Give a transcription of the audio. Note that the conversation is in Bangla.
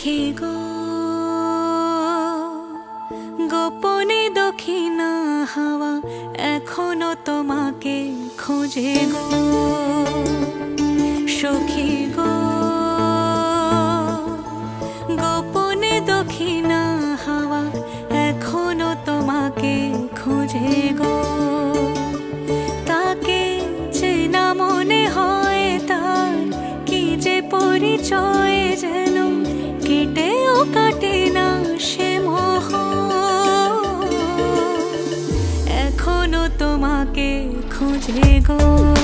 সখী গো গোপনে দক্ষিণা হাওয়া এখনো তোমাকে খোঁজে গো সখী গো গোপনে দক্ষিণা হাওয়া এখনো তোমাকে খোঁজে গো তাকে চেনা মনে হয় তার কি যে পরিচয় যেন কেটেও কাটে না সে মোহ এখনো তোমাকে খোঁজে গো।